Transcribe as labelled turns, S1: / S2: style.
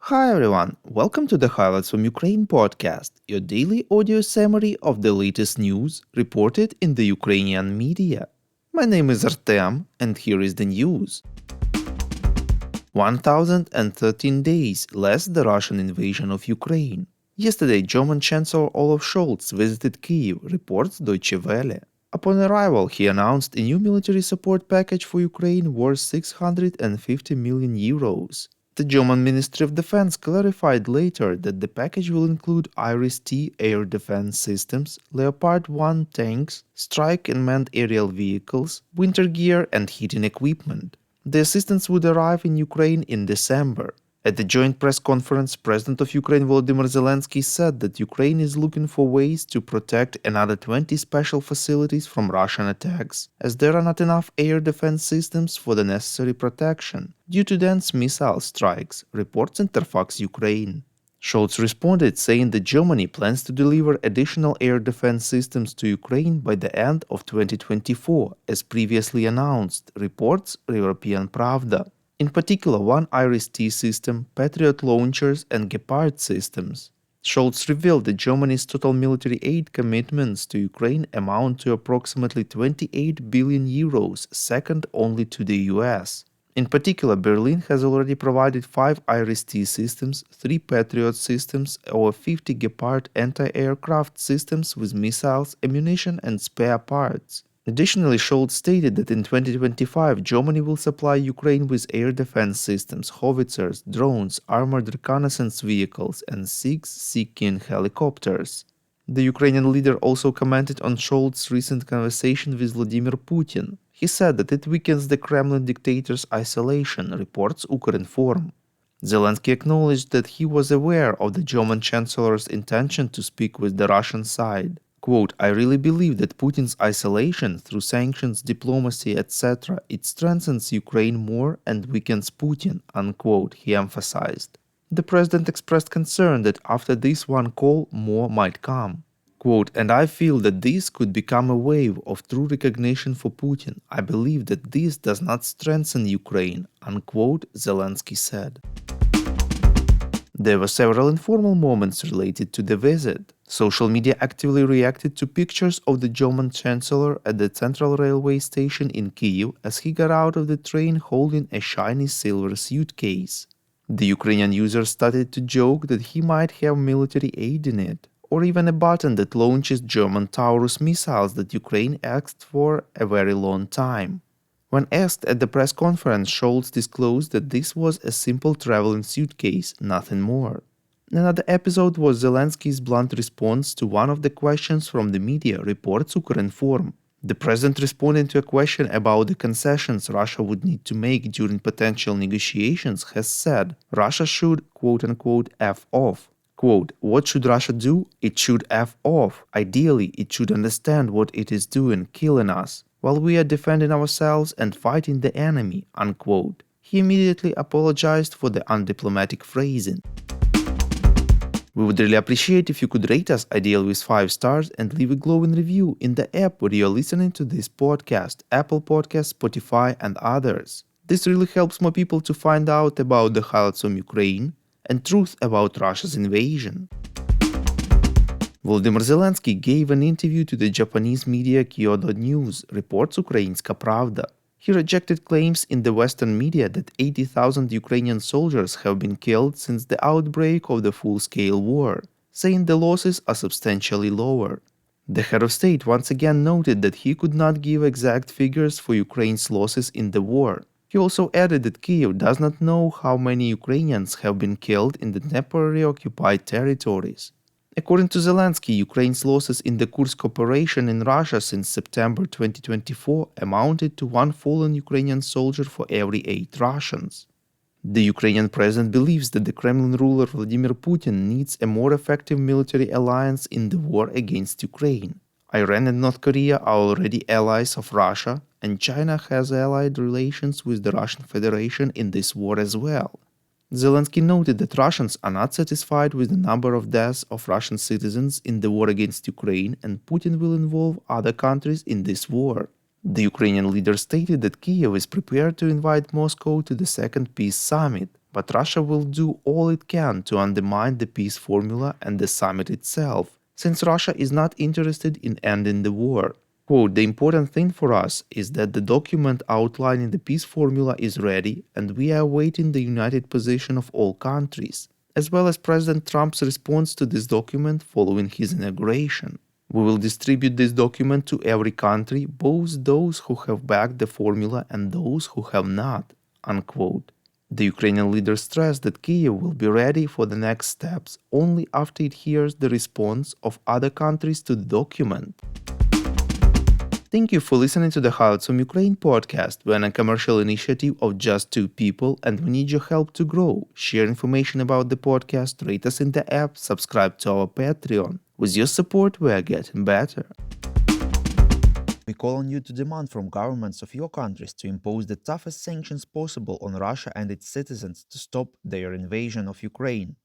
S1: Hi everyone, welcome to the Highlights from Ukraine podcast, your daily audio summary of the latest news reported in the Ukrainian media. My name is Artem, and here is the news. 1013 days less the Russian invasion of Ukraine. Yesterday, German Chancellor Olaf Scholz visited Kyiv, reports Deutsche Welle. Upon arrival, he announced a new military support package for Ukraine worth 650 million euros. The German Ministry of Defense clarified later that the package will include Iris-T air defense systems, Leopard 1 tanks, strike and manned aerial vehicles, winter gear and heating equipment. The assistance would arrive in Ukraine in December. At the joint press conference, President of Ukraine Volodymyr Zelenskyy said that Ukraine is looking for ways to protect another 20 special facilities from Russian attacks, as there are not enough air defense systems for the necessary protection due to dense missile strikes, reports Interfax Ukraine. Scholz responded saying that Germany plans to deliver additional air defense systems to Ukraine by the end of 2024, as previously announced, reports European Pravda. In particular, one Iris-T system, Patriot launchers and Gepard systems. Scholz revealed that Germany's total military aid commitments to Ukraine amount to approximately 28 billion euros, second only to the US. In particular, Berlin has already provided 5 Iris-T systems, 3 Patriot systems, over 50 Gepard anti-aircraft systems with missiles, ammunition and spare parts. Additionally, Scholz stated that in 2025, Germany will supply Ukraine with air defense systems, howitzers, drones, armored reconnaissance vehicles, and 6 Sea-King helicopters. The Ukrainian leader also commented on Scholz's recent conversation with Vladimir Putin. He said that it weakens the Kremlin dictator's isolation, reports Ukrinform. Zelenskyy acknowledged that he was aware of the German Chancellor's intention to speak with the Russian side. Quote, I really believe that Putin's isolation through sanctions, diplomacy, etc., it strengthens Ukraine more and weakens Putin, unquote, he emphasized. The president expressed concern that after this one call, more might come. Quote, and I feel that this could become a wave of true recognition for Putin. I believe that this does not strengthen Ukraine, unquote, Zelenskyy said. There were several informal moments related to the visit. Social media actively reacted to pictures of the German Chancellor at the Central Railway station in Kyiv as he got out of the train holding a shiny silver suitcase. The Ukrainian user started to joke that he might have military aid in it, or even a button that launches German Taurus missiles that Ukraine asked for a very long time. When asked at the press conference, Scholz disclosed that this was a simple traveling suitcase, nothing more. Another episode was Zelenskyy's blunt response to one of the questions from the media, reports Ukrinform. The president responding to a question about the concessions Russia would need to make during potential negotiations has said Russia should, quote-unquote, F off. Quote, what should Russia do? It should F off. Ideally, it should understand what it is doing, killing us, while we are defending ourselves and fighting the enemy, unquote. He immediately apologized for the undiplomatic phrasing. We would really appreciate if you could rate us, ideally with 5 stars, and leave a glowing review in the app where you are listening to this podcast, Apple Podcasts, Spotify, and others. This really helps more people to find out about the highlights from Ukraine and truth about Russia's invasion. Volodymyr Zelenskyy gave an interview to the Japanese media Kyodo News, reports Ukrainska Pravda. He rejected claims in the Western media that 80,000 Ukrainian soldiers have been killed since the outbreak of the full-scale war, saying the losses are substantially lower. The head of state once again noted that he could not give exact figures for Ukraine's losses in the war. He also added that Kyiv does not know how many Ukrainians have been killed in the temporarily occupied territories. According to Zelenskyy, Ukraine's losses in the Kursk operation in Russia since September 2024 amounted to 1 fallen Ukrainian soldier for every 8 Russians. The Ukrainian president believes that the Kremlin ruler Vladimir Putin needs a more effective military alliance in the war against Ukraine. Iran and North Korea are already allies of Russia, and China has allied relations with the Russian Federation in this war as well. Zelenskyy noted that Russians are not satisfied with the number of deaths of Russian citizens in the war against Ukraine, and Putin will involve other countries in this war. The Ukrainian leader stated that Kyiv is prepared to invite Moscow to the Second Peace Summit, but Russia will do all it can to undermine the peace formula and the summit itself, since Russia is not interested in ending the war. Quote, the important thing for us is that the document outlining the peace formula is ready and we are awaiting the united position of all countries, as well as President Trump's response to this document following his inauguration. We will distribute this document to every country, both those who have backed the formula and those who have not, unquote. The Ukrainian leader stressed that Kyiv will be ready for the next steps only after it hears the response of other countries to the document. Thank you for listening to the Highlights from Ukraine podcast. We're a commercial initiative of just two people and we need your help to grow. Share information about the podcast, rate us in the app, subscribe to our Patreon. With your support, we are getting better. We call on you to demand from governments of your countries to impose the toughest sanctions possible on Russia and its citizens to stop their invasion of Ukraine.